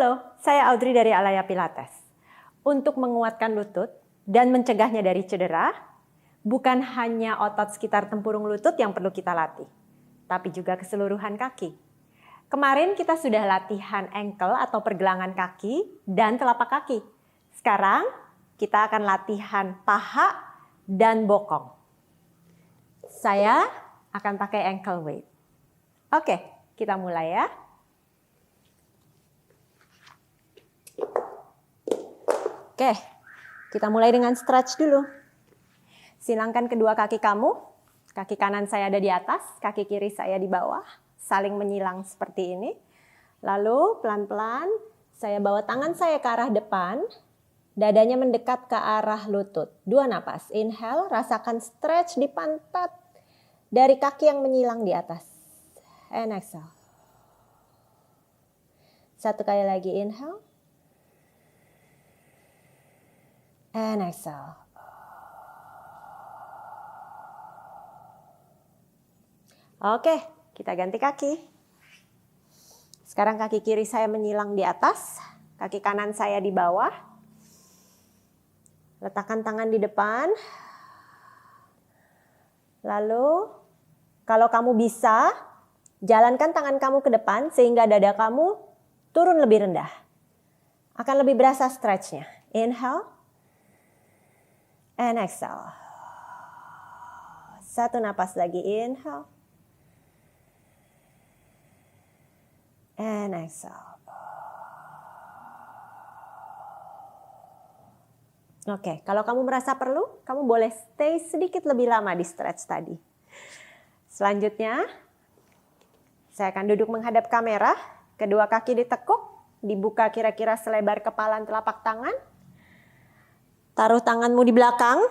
Halo, saya Audrey dari Alaya Pilates. Untuk menguatkan lutut dan mencegahnya dari cedera, bukan hanya otot sekitar tempurung lutut yang perlu kita latih, tapi juga keseluruhan kaki. Kemarin kita sudah latihan ankle atau pergelangan kaki dan telapak kaki. Sekarang kita akan latihan paha dan bokong. Saya akan pakai ankle weight. Oke, kita mulai ya. Oke, kita mulai dengan stretch dulu. Silangkan kedua kaki kamu. Kaki kanan saya ada di atas, kaki kiri saya di bawah. Saling menyilang seperti ini. Lalu pelan-pelan saya bawa tangan saya ke arah depan. Dadanya mendekat ke arah lutut. 2 napas. Inhale, rasakan stretch di pantat dari kaki yang menyilang di atas. And exhale. 1 kali lagi inhale. And exhale. Oke, kita ganti kaki. Sekarang kaki kiri saya menyilang di atas, kaki kanan saya di bawah. Letakkan tangan di depan. Lalu, kalau kamu bisa, jalankan tangan kamu ke depan sehingga dada kamu turun lebih rendah. Akan lebih berasa stretch-nya. Inhale. And exhale. 1 napas lagi, inhale. And exhale. Oke, kalau kamu merasa perlu, kamu boleh stay sedikit lebih lama di stretch tadi. Selanjutnya, saya akan duduk menghadap kamera. Kedua kaki ditekuk, dibuka kira-kira selebar kepala telapak tangan. Taruh tanganmu di belakang,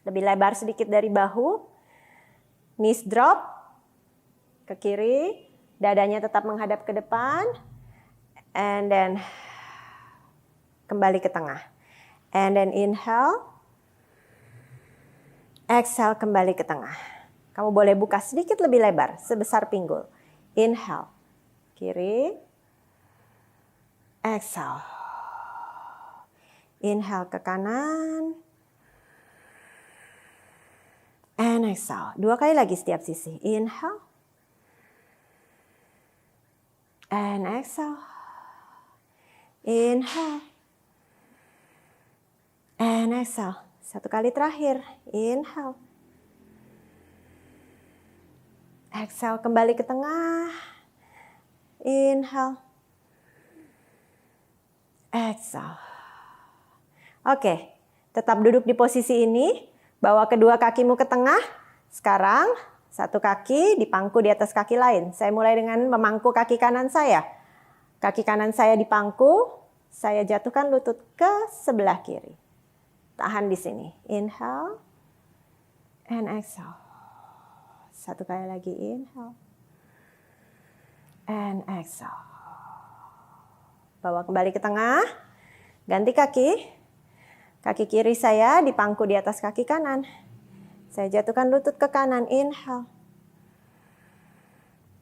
lebih lebar sedikit dari bahu. Knees drop, ke kiri, dadanya tetap menghadap ke depan. And then, kembali ke tengah. And then inhale, exhale kembali ke tengah. Kamu boleh buka sedikit lebih lebar, sebesar pinggul. Inhale, kiri, exhale. Inhale ke kanan. And exhale. 2 kali lagi setiap sisi. Inhale. And exhale. Inhale. And exhale. 1 kali terakhir. Inhale. Exhale kembali ke tengah. Inhale. Exhale. Oke, tetap duduk di posisi ini. Bawa kedua kakimu ke tengah. Sekarang, 1 kaki dipangku di atas kaki lain. Saya mulai dengan memangku kaki kanan saya. Kaki kanan saya dipangku. Saya jatuhkan lutut ke sebelah kiri. Tahan di sini. Inhale. And exhale. 1 kali lagi inhale. And exhale. Bawa kembali ke tengah. Ganti kaki. Kaki kiri saya dipangku di atas kaki kanan. Saya jatuhkan lutut ke kanan. Inhale.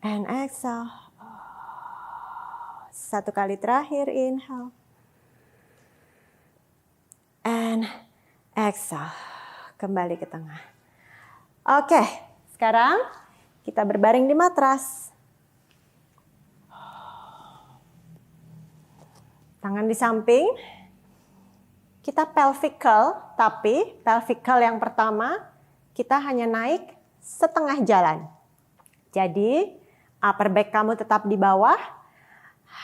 And exhale. 1 kali terakhir. Inhale. And exhale. Kembali ke tengah. Oke, sekarang kita berbaring di matras. Tangan di samping. Kita pelvic curl, tapi pelvic curl yang pertama kita hanya naik setengah jalan. Jadi upper back kamu tetap di bawah,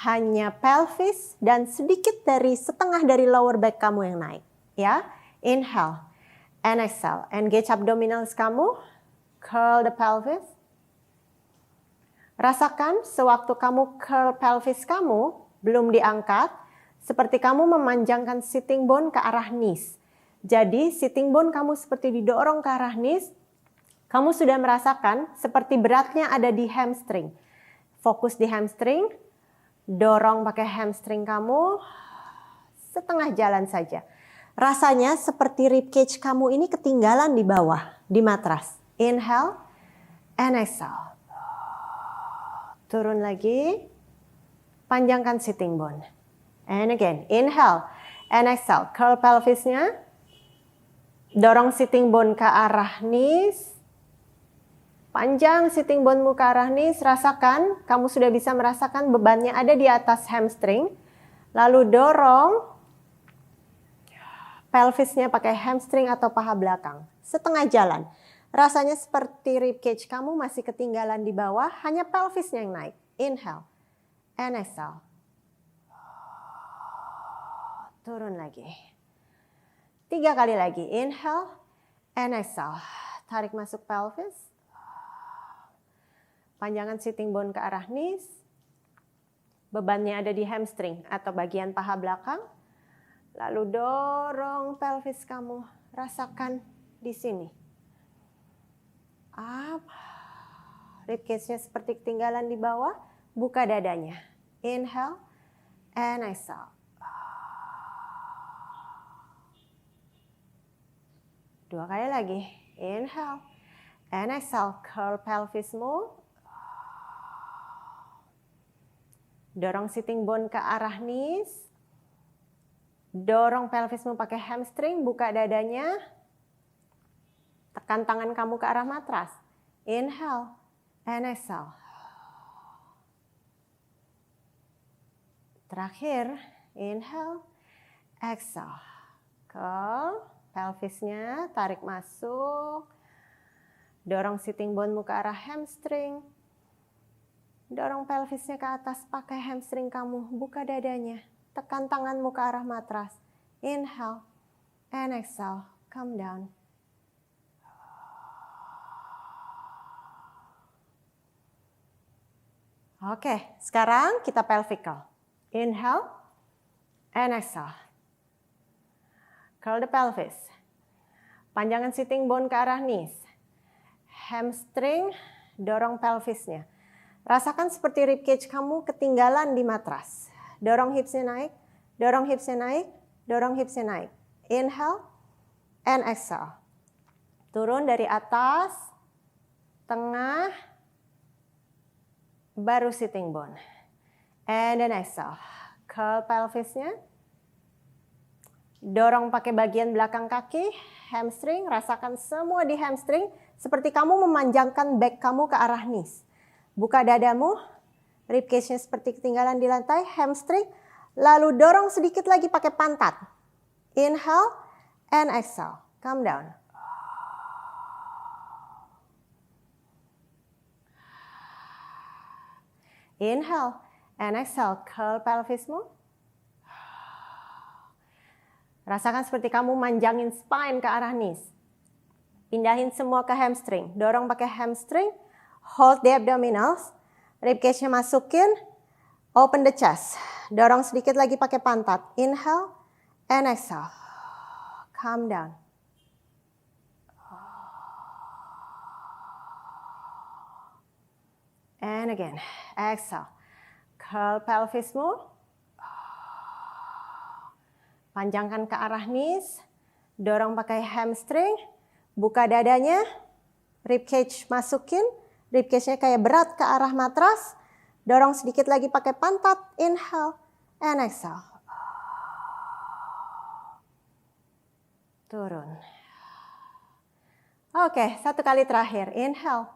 hanya pelvis dan sedikit dari setengah dari lower back kamu yang naik. Ya, inhale and exhale, engage abdominals kamu, curl the pelvis. Rasakan sewaktu kamu curl pelvis kamu belum diangkat. Seperti kamu memanjangkan sitting bone ke arah knees. Jadi sitting bone kamu seperti didorong ke arah knees. Kamu sudah merasakan seperti beratnya ada di hamstring. Fokus di hamstring. Dorong pakai hamstring kamu. Setengah jalan saja. Rasanya seperti rib cage kamu ini ketinggalan di bawah. Di matras. Inhale and exhale. Turun lagi. Panjangkan sitting bone. And again, inhale and exhale. Curl pelvisnya. Dorong sitting bone ke arah knees. Panjang sitting bone-mu ke arah knees. Rasakan, kamu sudah bisa merasakan bebannya ada di atas hamstring. Lalu dorong pelvisnya pakai hamstring atau paha belakang. Setengah jalan. Rasanya seperti rib cage kamu masih ketinggalan di bawah, hanya pelvisnya yang naik. Inhale and exhale. Turun lagi. 3 kali lagi. Inhale and exhale. Tarik masuk pelvis. Panjangan sitting bone ke arah knees. Bebannya ada di hamstring atau bagian paha belakang. Lalu dorong pelvis kamu. Rasakan di sini. Up. Ribcage-nya seperti ketinggalan di bawah. Buka dadanya. Inhale and exhale. Dua kali lagi. Inhale and exhale. Curl pelvismu. Dorong sitting bone ke arah knees. Dorong pelvismu pakai hamstring. Buka dadanya. Tekan tangan kamu ke arah matras. Inhale and exhale. Terakhir. Inhale, exhale. Curl pelvisnya, tarik masuk. Dorong sitting bone-mu ke arah hamstring. Dorong pelvisnya ke atas, pakai hamstring kamu. Buka dadanya. Tekan tanganmu ke arah matras. Inhale and exhale. Come down. Oke, sekarang kita pelvical. Inhale and exhale. Curl the pelvis. Panjangan sitting bone ke arah knees. Hamstring, dorong pelvisnya. Rasakan seperti ribcage kamu ketinggalan di matras. Dorong hipsnya naik, dorong hipsnya naik, dorong hipsnya naik. Inhale and exhale. Turun dari atas, tengah, baru sitting bone. And then exhale. Curl pelvisnya. Dorong pakai bagian belakang kaki, hamstring, rasakan semua di hamstring. Seperti kamu memanjangkan back kamu ke arah knees. Buka dadamu, ribcage-nya seperti ketinggalan di lantai, hamstring. Lalu dorong sedikit lagi pakai pantat. Inhale and exhale. Come down. Inhale and exhale. Curl pelvismu. Rasakan seperti kamu manjangin spine ke arah knees. Pindahin semua ke hamstring. Dorong pakai hamstring. Hold the abdominals. Ribcage-nya masukin. Open the chest. Dorong sedikit lagi pakai pantat. Inhale and exhale. Calm down. And again. Exhale. Curl pelvismu. Panjangkan ke arah knees, dorong pakai hamstring, buka dadanya, ribcage masukin, ribcage-nya kayak berat ke arah matras, dorong sedikit lagi pakai pantat, inhale and exhale. Turun. Oke, satu kali terakhir, inhale,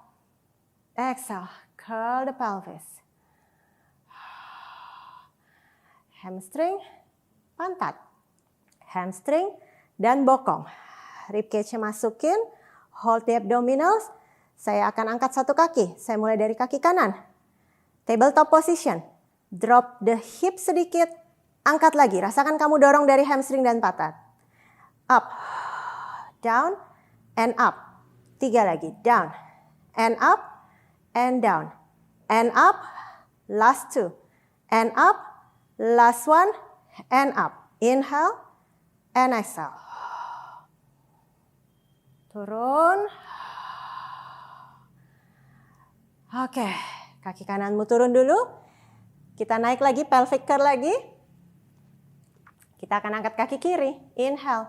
exhale, curl the pelvis. Hamstring, pantat. Hamstring dan bokong. Ribcage-nya masukin, hold the abdominals. Saya akan angkat satu kaki. Saya mulai dari kaki kanan. Tabletop position. Drop the hip sedikit, angkat lagi. Rasakan kamu dorong dari hamstring dan pantat. Up, down, and up. 3 lagi. Down, and up, and down. And up, last 2. And up, last 1, and up. Inhale. And exhale. Turun. Oke, kaki kananmu turun dulu. Kita naik lagi, pelvic curl lagi. Kita akan angkat kaki kiri. Inhale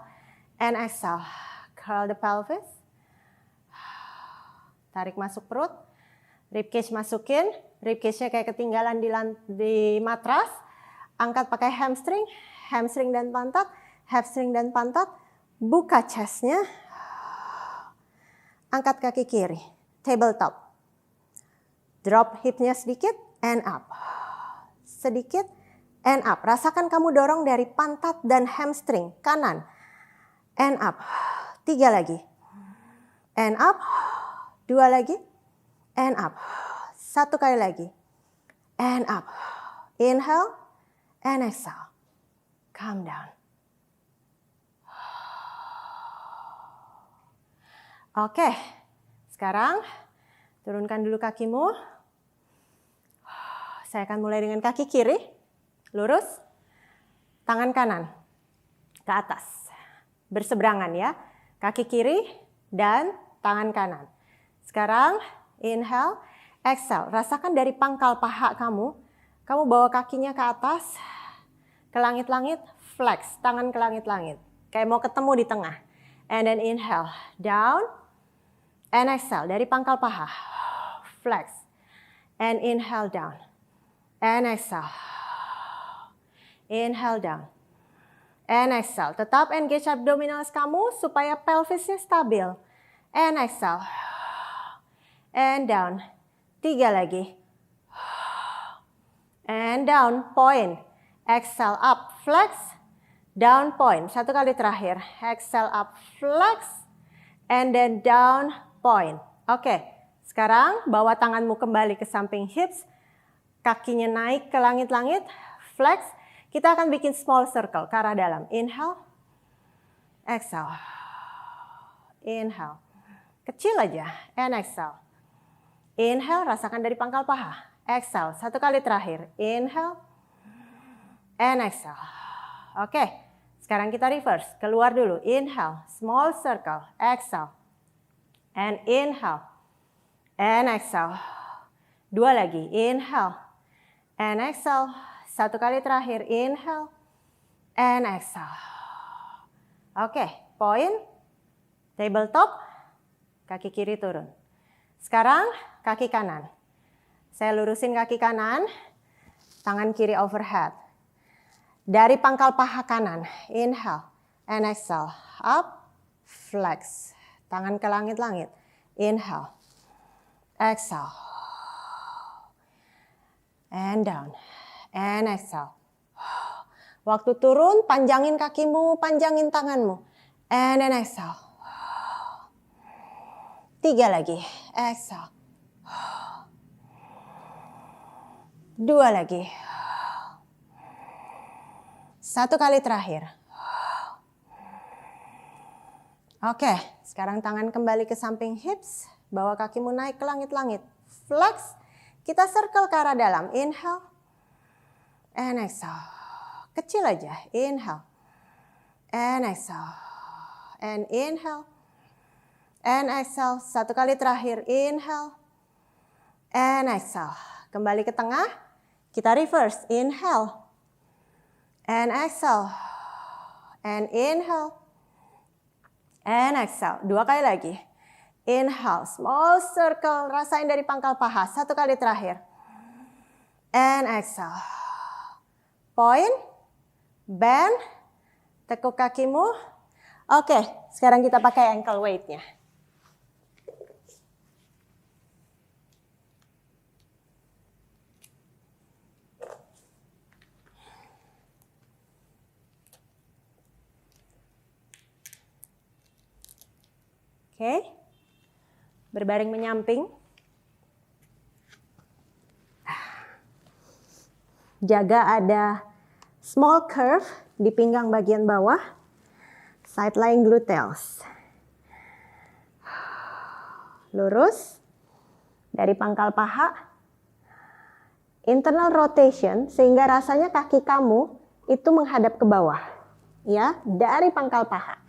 and exhale. Curl the pelvis. Tarik masuk perut. Ribcage masukin. ribcage-nya kayak ketinggalan di matras. Angkat pakai hamstring, hamstring dan pantat, hamstring dan pantat. Buka chest-nya. Angkat kaki kiri, tabletop. Drop hip-nya sedikit, and up. Sedikit, and up. Rasakan kamu dorong dari pantat dan hamstring kanan. And up. 3 lagi. And up. 2 lagi. And up. 1 kali lagi. And up. Inhale and exhale. Calm down. Oke. Sekarang turunkan dulu kakimu. Saya akan mulai dengan kaki kiri. Lurus. Tangan kanan ke atas. Berseberangan ya. Kaki kiri dan tangan kanan. Sekarang inhale, exhale. Rasakan dari pangkal paha kamu. Kamu bawa kakinya ke atas. Ke langit-langit, flex. Tangan ke langit-langit. Kayak mau ketemu di tengah. And then inhale, down. And exhale dari pangkal paha. Flex. And inhale down. And exhale. Inhale down. And exhale. Tetap engage abdominals kamu supaya pelvisnya stabil. And exhale. And down. 3 lagi. And down. Point. Exhale up. Flex. Down point. 1 kali terakhir. Exhale up. Flex. And then down point. Oke. Sekarang bawa tanganmu kembali ke samping hips. Kakinya naik ke langit-langit. Flex. Kita akan bikin small circle ke arah dalam. Inhale. Exhale. Inhale. Kecil aja. And exhale. Inhale, rasakan dari pangkal paha. Exhale. 1 kali terakhir. Inhale. And exhale. Oke. Sekarang kita reverse. Keluar dulu. Inhale. Small circle. Exhale. And inhale. And exhale. 2 lagi. Inhale. And exhale. 1 kali terakhir. Inhale. And exhale. Oke. Point. Tabletop. Kaki kiri turun. Sekarang kaki kanan. Saya lurusin kaki kanan. Tangan kiri overhead. Dari pangkal paha kanan. Inhale. And exhale. Up. Flex. Tangan ke langit-langit. Inhale. Exhale. And down. And exhale. Waktu turun, panjangin kakimu, panjangin tanganmu. And then exhale. 3 lagi. Exhale. 2 lagi. 1 kali terakhir. Oke, sekarang tangan kembali ke samping hips. Bawa kakimu naik ke langit-langit. Flex. Kita circle ke arah dalam. Inhale. And exhale. Kecil aja. Inhale. And exhale. And inhale. And exhale. 1 kali terakhir. Inhale. And exhale. Kembali ke tengah. Kita reverse. Inhale. And exhale. And inhale. And exhale. 2 kali lagi. Inhale. Small circle. Rasain dari pangkal paha. 1 kali terakhir. And exhale. Point. Bend. Tekuk kakimu. Oke. Sekarang kita pakai ankle weight-nya. Oke. Berbaring menyamping. Jaga ada small curve di pinggang bagian bawah. Side lying gluteus. Lurus. Dari pangkal paha. Internal rotation sehingga rasanya kaki kamu itu menghadap ke bawah. Ya, dari pangkal paha.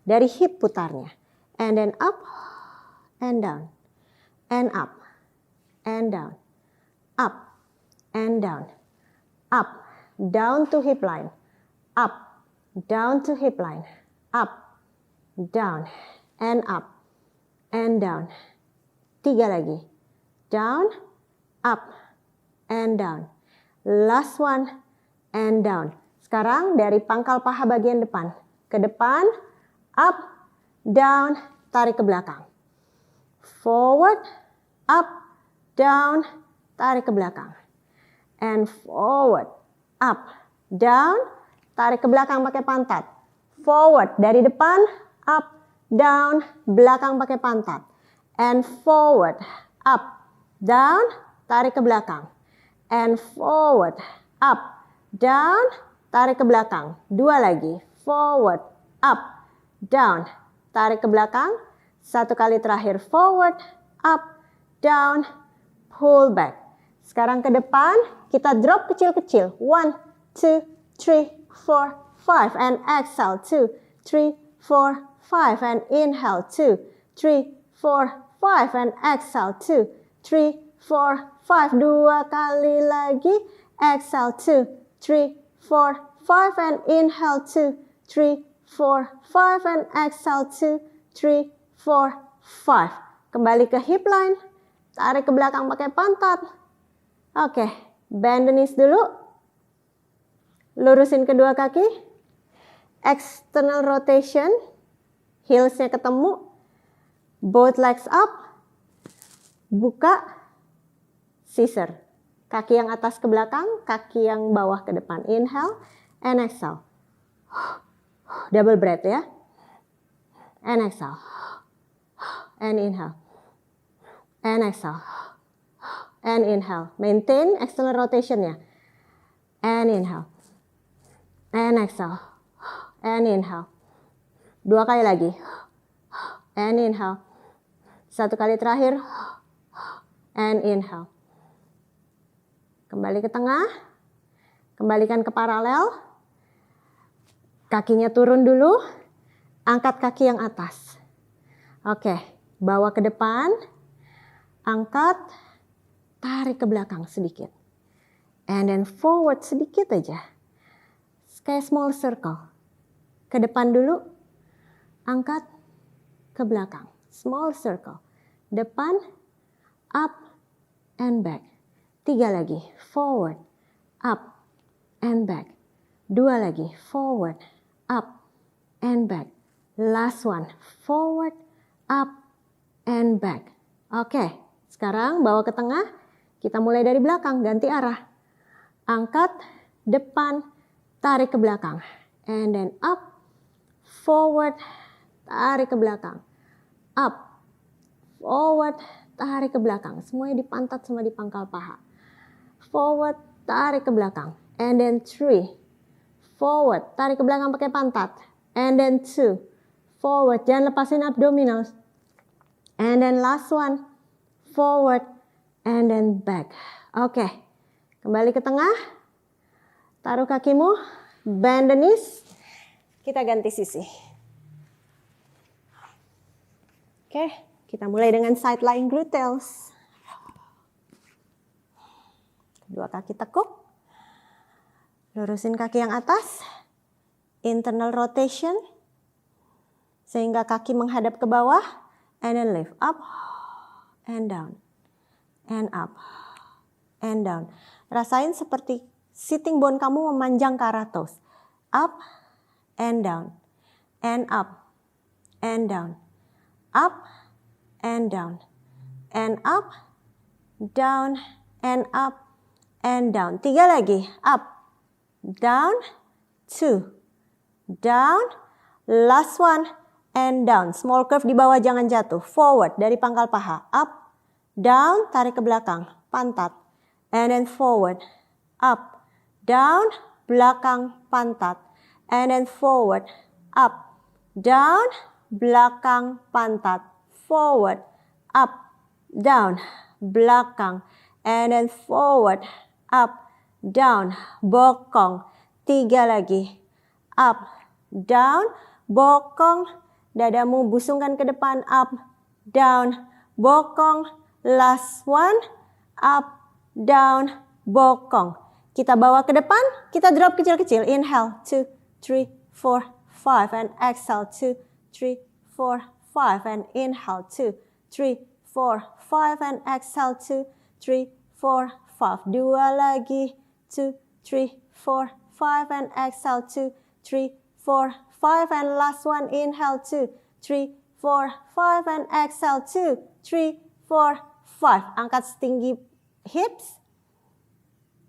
Dari hip putarnya. And then up. And down, and up, and down, up, and down, up, down to hip line, up, down to hip line, up, down, and up, and down. 3 lagi, down, up, and down. Last one, and down. Sekarang dari pangkal paha bagian depan. Ke depan, up, down, tarik ke belakang. Forward, up, down, tarik ke belakang. And forward, up, down, tarik ke belakang pakai pantat. Forward, dari depan, up, down, belakang pakai pantat. And forward, up, down, tarik ke belakang. And forward, up, down, tarik ke belakang. Dua lagi. Forward, up, down, tarik ke belakang. Satu kali terakhir. Forward, up, down, pull back. Sekarang ke depan, kita drop kecil-kecil. 1, 2, 3, 4, 5. And exhale. 2, 3, 4, 5. And inhale. 2, 3, 4, 5. And exhale. 2, 3, 4, 5. Dua kali lagi. Exhale. 2, 3, 4, 5. And inhale. 2, 3, 4, 5. And exhale. 2, 3, 4, 5. Kembali ke hip line. Tarik ke belakang pakai pantat. Oke, bend the knees dulu. Lurusin kedua kaki. External rotation. Heelsnya ketemu. Both legs up. Buka. Scissor. Kaki yang atas ke belakang, kaki yang bawah ke depan. Inhale and exhale. Double breath ya. And exhale. And inhale. And exhale. And inhale. Maintain external rotation-nya. And inhale. And exhale. And inhale. Dua kali lagi. And inhale. Satu kali terakhir. And inhale. Kembali ke tengah. Kembalikan ke paralel. Kakinya turun dulu. Angkat kaki yang atas. Oke, bawa ke depan. Angkat. Tarik ke belakang sedikit. And then forward sedikit aja. Kayak small circle. Ke depan dulu. Angkat. Ke belakang. Small circle. Depan. Up. And back. 3 lagi. Forward. Up. And back. 2 lagi. Forward. Up. And back. Last one. Forward. Up. And back. Oke. Sekarang bawa ke tengah. Kita mulai dari belakang. Ganti arah. Angkat. Depan. Tarik ke belakang. And then up. Forward. Tarik ke belakang. Up. Forward. Tarik ke belakang. Semuanya di pantat sama di pangkal paha. Forward. Tarik ke belakang. And then 3. Forward. Tarik ke belakang pakai pantat. And then 2. Forward. Jangan lepasin abdominals. And then last one. Forward. And then back. Oke. Kembali ke tengah. Taruh kakimu. Bend the knees. Kita ganti sisi. Oke. Kita mulai dengan side lying gluteus. Kedua kaki tekuk. Lurusin kaki yang atas. Internal rotation. Sehingga kaki menghadap ke bawah. And then lift up. And down. And up. And down. Rasain seperti sitting bone kamu memanjang ke arah toes. Up. And down. And up. And down. Up. And down. And up. Down. And up. And down. 3 lagi. Up. Down. 2. Down. Last one. And down. Small curve di bawah, jangan jatuh. Forward dari pangkal paha. Up. Down. Tarik ke belakang. Pantat. And then forward. Up. Down. Belakang. Pantat. And then forward. Up. Down. Belakang. Pantat. Forward. Up. Down. Belakang. And then forward. Up. Down. Bokong. 3 lagi. Up. Down. Bokong. Dadamu busungkan ke depan. Up. Down. Bokong. Last one. Up. Down. Bokong. Kita bawa ke depan. Kita drop kecil-kecil. Inhale. 2, 3, 4, 5. And exhale. 2, 3, 4, 5. And inhale. 2, 3, 4, 5. And exhale. 2, 3, 4, 5. 2 lagi. 2, 3, 4, 5. And exhale. 2, 3, 4, 5. And last one. Inhale. 2, 3, 4, 5. And exhale. 2, 3, 4, 5. Angkat setinggi hips.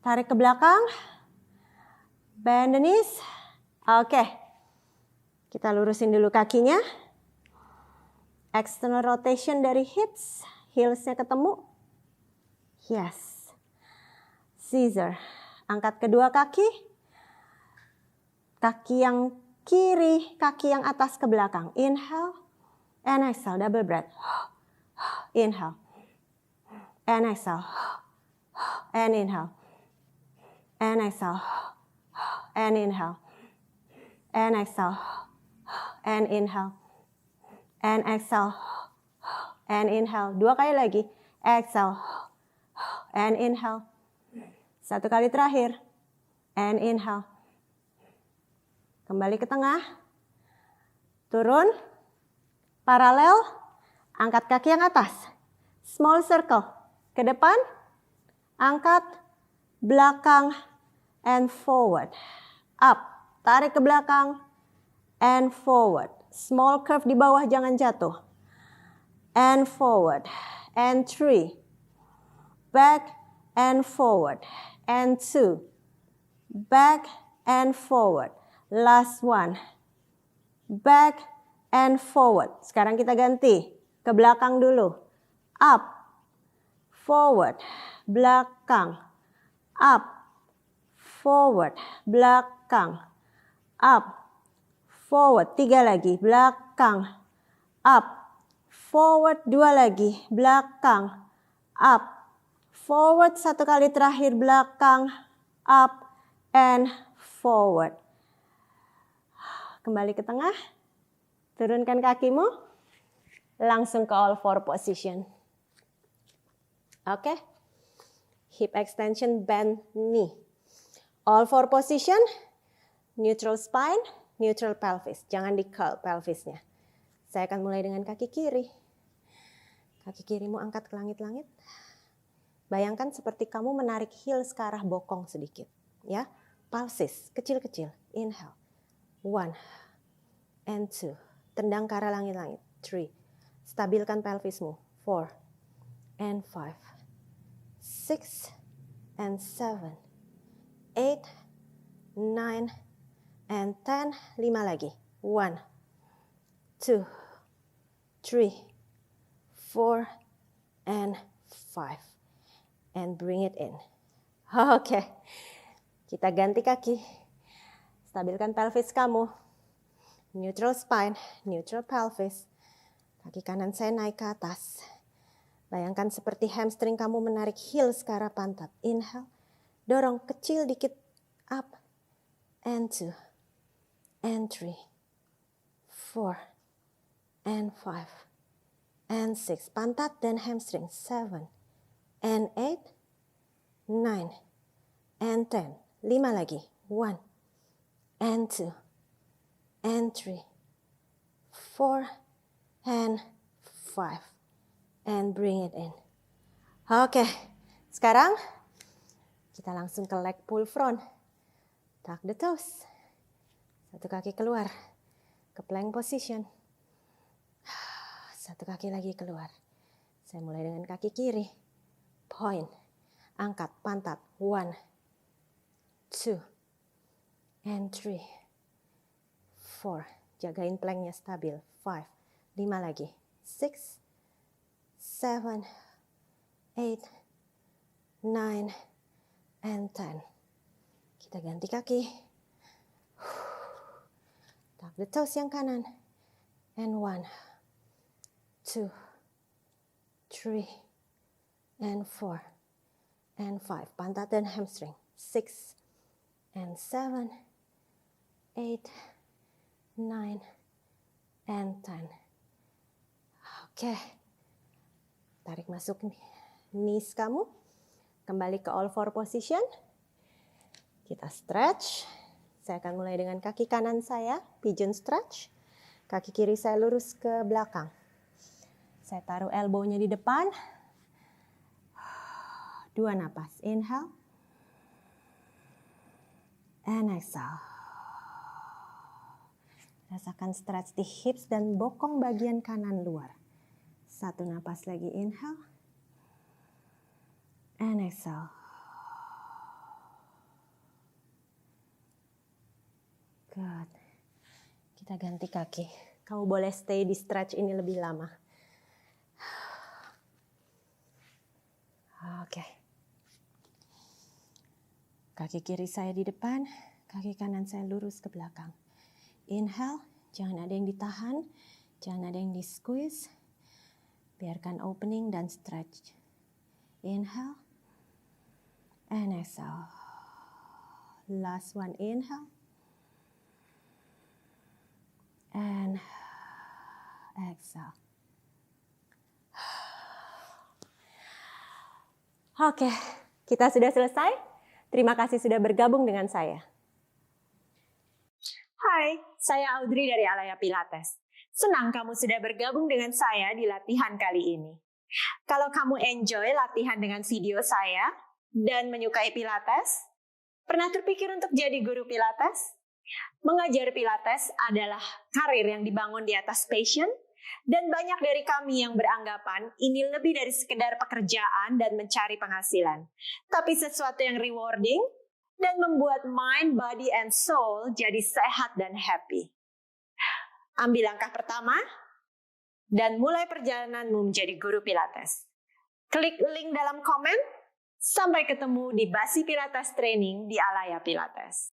Tarik ke belakang. Bend the knees. Oke. Kita lurusin dulu kakinya. External rotation dari hips. Heelsnya ketemu. Yes. Scissor. Angkat kedua kaki. Kaki yang kiri, kaki yang atas ke belakang. Inhale. And exhale. Double breath. Inhale. And exhale. And inhale. And exhale. And inhale. And exhale. And inhale. And exhale. And inhale. 2 kali lagi. Exhale. And inhale. 1 kali terakhir. And inhale. Kembali ke tengah. Turun. Paralel. Angkat kaki yang atas. Small circle. Ke depan. Angkat. Belakang. And forward. Up. Tarik ke belakang. And forward. Small curve di bawah, jangan jatuh. And forward. And 3. Back and forward. And 2. Back and forward. Last one. Back and forward. Sekarang kita ganti. Ke belakang dulu. Up. Forward. Belakang. Up. Forward. Belakang. Up. Forward. 3 lagi. Belakang. Up. Forward. 2 lagi. Belakang. Up. Forward. 1 kali terakhir. Belakang. Up. And forward. Kembali ke tengah. Turunkan kakimu. Langsung ke all four position. Oke. Hip extension, bend knee. All four position. Neutral spine, neutral pelvis. Jangan di curl pelvisnya. Saya akan mulai dengan kaki kiri. Kaki kirimu angkat ke langit-langit. Bayangkan seperti kamu menarik heels ke arah bokong sedikit. Ya, pulses kecil-kecil. Inhale. 1 and 2. Tendang ke arah langit-langit. 3. Stabilkan pelvismu. 4 and 5. 6 and 7. 8, 9 and 10. 5 lagi. 1, 2, 3, 4 and 5. And bring it in. Oke. Kita ganti kaki. Stabilkan pelvis kamu. Neutral spine, neutral pelvis. Kaki kanan saya naik ke atas. Bayangkan seperti hamstring kamu menarik heels ke arah pantat. Inhale. Dorong kecil dikit. Up. And 2. And 3. 4. And 5. And 6. Pantat dan hamstring. 7. And 8. 9. And 10. 5 lagi. 1. And 2. And 3. 4. And 5. And bring it in. Oke. Sekarang kita langsung ke leg pull front. Tuck the toes. 1 kaki keluar. Ke plank position. 1 kaki lagi keluar. Saya mulai dengan kaki kiri. Point. Angkat pantat. 1, 2, and 3, 4. Jagain planknya stabil. 5. 5 lagi. 6, 7, 8, 9, and 10. Kita ganti kaki. Tuck the toes yang kanan. And 1, 2, 3, and 4, and 5. Pantat dan hamstring. 6, and 7, 8, 9, and 10. Oke. Tarik masuk knees kamu. Kembali ke all four position. Kita stretch. Saya akan mulai dengan kaki kanan saya, pigeon stretch. Kaki kiri saya lurus ke belakang. Saya taruh elbow-nya di depan. 2 napas. Inhale. And exhale. Rasakan stretch di hips dan bokong bagian kanan luar. 1 napas lagi. Inhale. And exhale. Good. Kita ganti kaki. Kamu boleh stay di stretch ini lebih lama. Oke. Kaki kiri saya di depan, kaki kanan saya lurus ke belakang. Inhale, jangan ada yang ditahan, jangan ada yang di squeeze. Biarkan opening dan stretch. Inhale, and exhale. Last one, inhale. And exhale. Oke, kita sudah selesai. Terima kasih sudah bergabung dengan saya. Hai, saya Audrey dari Alaya Pilates. Senang kamu sudah bergabung dengan saya di latihan kali ini. Kalau kamu enjoy latihan dengan video saya dan menyukai Pilates, pernah terpikir untuk jadi guru Pilates? Mengajar Pilates adalah karir yang dibangun di atas passion, dan banyak dari kami yang beranggapan ini lebih dari sekedar pekerjaan dan mencari penghasilan, tapi sesuatu yang rewarding dan membuat mind, body, and soul jadi sehat dan happy. Ambil langkah pertama dan mulai perjalananmu menjadi guru Pilates. Klik link dalam komen. Sampai ketemu di Basi Pilates Training di Alaya Pilates.